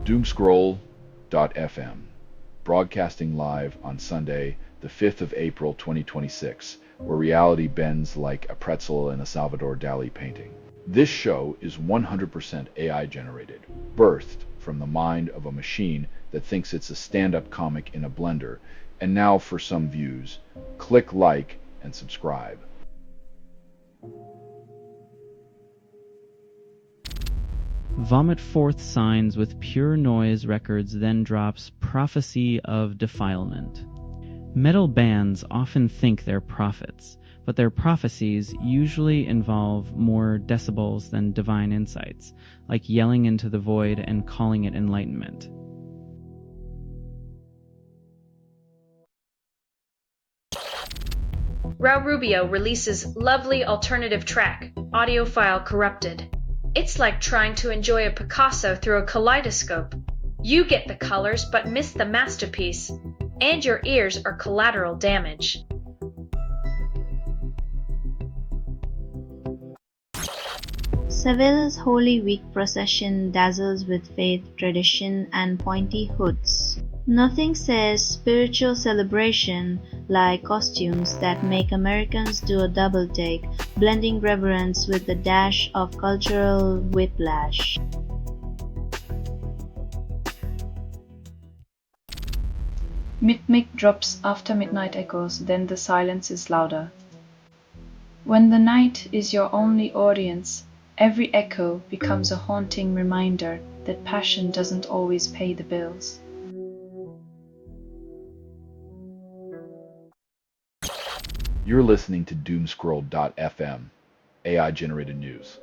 Doomscroll.fm, broadcasting live on Sunday, the 5th of April 2026, where reality bends like a pretzel in a Salvador Dali painting. This show is 100% AI generated, birthed from the mind of a machine that thinks it's a stand-up comic in a blender. And now for some views. Click like and subscribe. Vomit forth signs with pure noise records, then drops prophecy of defilement. Metal bands often think they're prophets, but their prophecies usually involve more decibels than divine insights, like yelling into the void and calling it enlightenment. Raul Rubio releases lovely alternative track, audio file corrupted. It's like trying to enjoy a Picasso through a kaleidoscope. You get the colors but miss the masterpiece, and your ears are collateral damage. Sevilla's Holy Week procession dazzles with faith, tradition, and pointy hoods. Nothing says spiritual celebration like costumes that make Americans do a double take, blending reverence with a dash of cultural whiplash. Mid-mic drops after midnight echoes, then the silence is louder. When the night is your only audience, every echo becomes a haunting reminder that passion doesn't always pay the bills. You're listening to Doomscroll.fm, AI-generated news.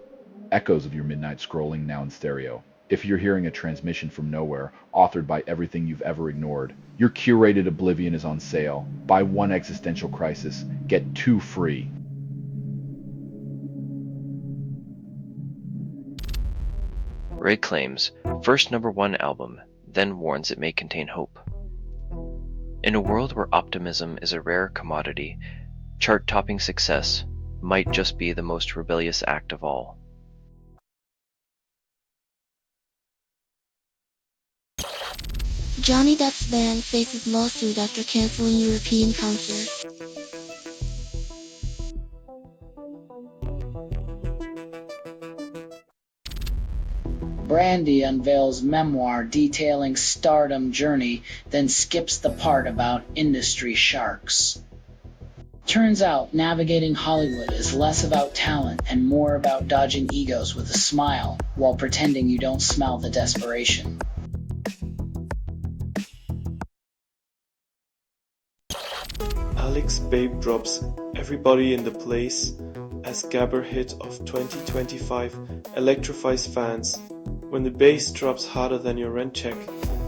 Echoes of your midnight scrolling now in stereo. If you're hearing a transmission from nowhere, authored by everything you've ever ignored, your curated oblivion is on sale. Buy one existential crisis, get two free. Ray claims first #1 album, then warns it may contain hope. In a world where optimism is a rare commodity, chart-topping success might just be the most rebellious act of all. Johnny Depp's band faces lawsuit after cancelling European concert. Brandy unveils memoir detailing stardom journey, then skips the part about industry sharks. Turns out navigating Hollywood is less about talent and more about dodging egos with a smile while pretending you don't smell the desperation. Alex Babe drops Everybody in the Place as Gabber hit of 2025 electrifies fans. When the bass drops harder than your rent check,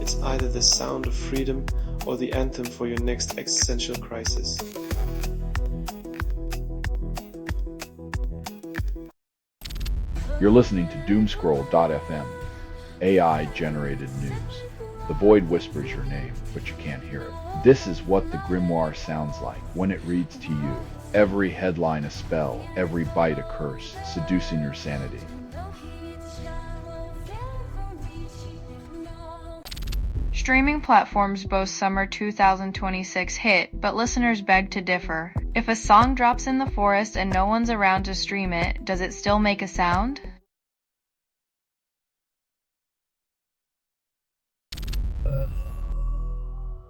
it's either the sound of freedom or the anthem for your next existential crisis. You're listening to Doomscroll.fm, AI-generated news. The void whispers your name, but you can't hear it. This is what the grimoire sounds like when it reads to you. Every headline a spell, every bite a curse, seducing your sanity. Streaming platforms boast summer 2026 hit, but listeners beg to differ. If a song drops in the forest and no one's around to stream it, does it still make a sound?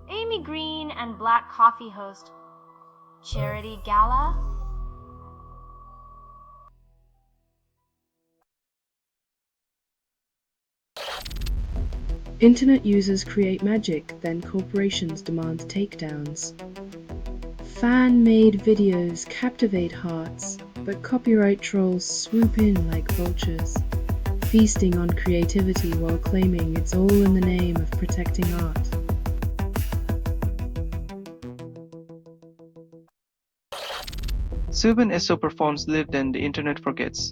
Amy Green and Black Coffee host Charity Gala. Internet users create magic, then corporations demand takedowns. Fan-made videos captivate hearts, but copyright trolls swoop in like vultures, feasting on creativity while claiming it's all in the name of protecting art. Subin Esso performs Live Then the Internet Forgets.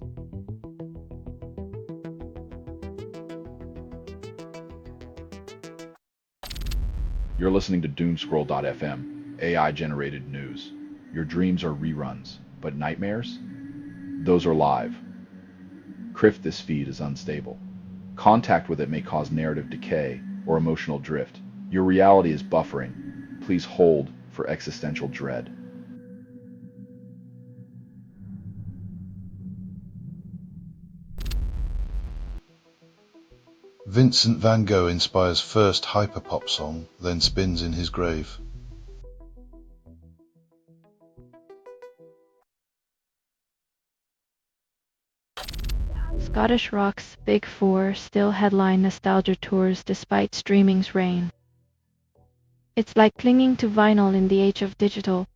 You're listening to Doomscroll.fm, AI-generated news. Your dreams are reruns, but nightmares? Those are live. Crift this feed is unstable. Contact with it may cause narrative decay or emotional drift. Your reality is buffering. Please hold for existential dread. Vincent van Gogh inspires first hyperpop song, then spins in his grave. Scottish rock's Big Four still headline nostalgia tours despite streaming's reign. It's like clinging to vinyl in the age of digital.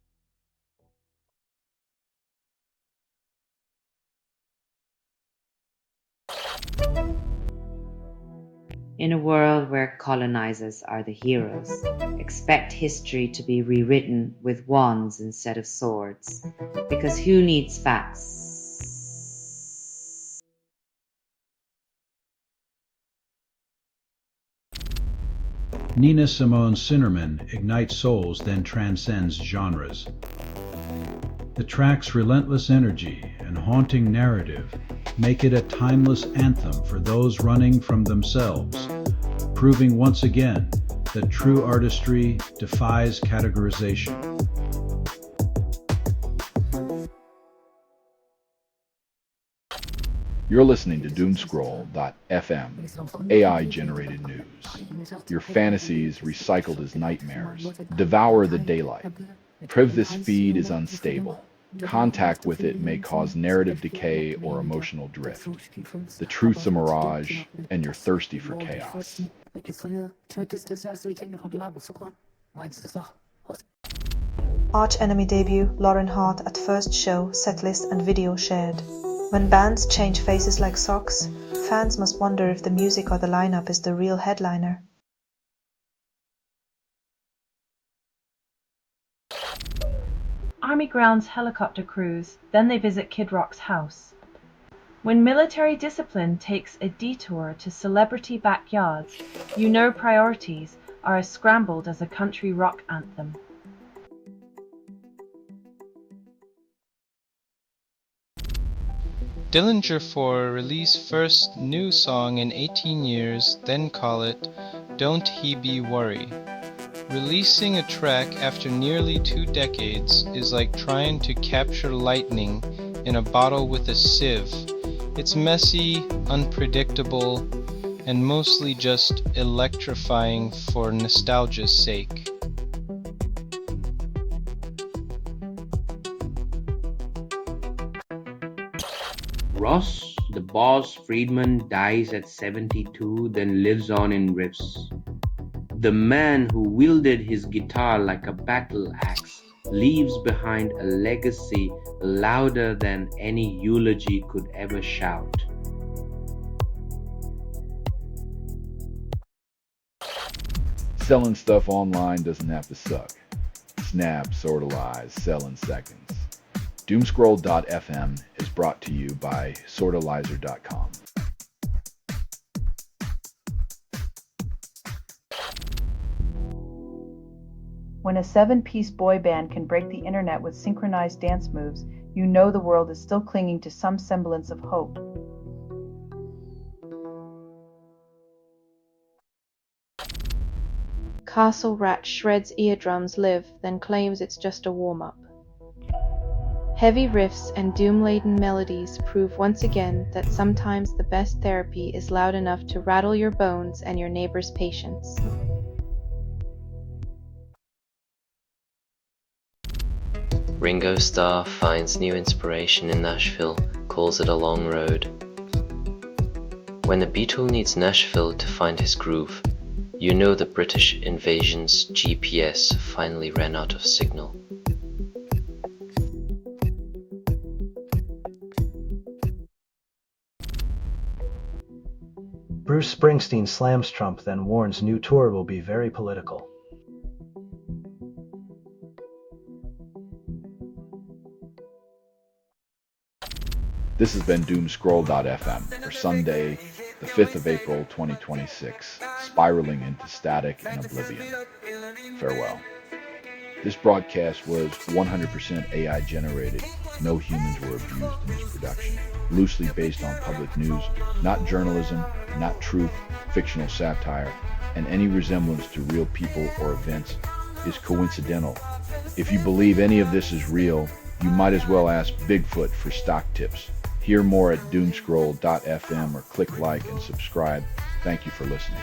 In a world where colonizers are the heroes, expect history to be rewritten with wands instead of swords. Because who needs facts? Nina Simone Sinnerman ignites souls, then transcends genres. The track's relentless energy and haunting narrative make it a timeless anthem for those running from themselves, proving once again that true artistry defies categorization. You're listening to Doomscroll.fm, AI-generated news. Your fantasies recycled as nightmares. Devour the daylight. This feed is unstable. Contact with it may cause narrative decay or emotional drift. The truth's a mirage, and you're thirsty for chaos. Arch Enemy debut, Lauren Hart at first show, setlist and video shared. When bands change faces like socks, fans must wonder if the music or the lineup is the real headliner. Army grounds helicopter crews, then they visit Kid Rock's house. When military discipline takes a detour to celebrity backyards, you know priorities are as scrambled as a country rock anthem. Dillinger 4 release first new song in 18 years, then call it Don't He Be Worry. Releasing a track after nearly 2 decades is like trying to capture lightning in a bottle with a sieve. It's messy, unpredictable, and mostly just electrifying for nostalgia's sake. Ross, the boss Friedman, dies at 72, then lives on in riffs. The man who wielded his guitar like a battle axe leaves behind a legacy louder than any eulogy could ever shout. Selling stuff online doesn't have to suck. Snap, sortalize, sell in seconds. Doomscroll.fm is brought to you by sortalizer.com. When a 7-piece boy band can break the internet with synchronized dance moves, you know the world is still clinging to some semblance of hope. Castle Rat shreds eardrums live, then claims it's just a warm-up. Heavy riffs and doom-laden melodies prove once again that sometimes the best therapy is loud enough to rattle your bones and your neighbor's patience. Ringo Starr finds new inspiration in Nashville, calls it a long road. When a Beatle needs Nashville to find his groove, you know the British invasion's GPS finally ran out of signal. Bruce Springsteen slams Trump, then warns new tour will be very political. This has been Doomscroll.fm for Sunday, the 5th of April, 2026, spiraling into static and oblivion. Farewell. This broadcast was 100% AI generated. No humans were abused in this production. Loosely based on public news, not journalism, not truth, fictional satire, and any resemblance to real people or events is coincidental. If you believe any of this is real, you might as well ask Bigfoot for stock tips. Hear more at doomscroll.fm or click like and subscribe. Thank you for listening.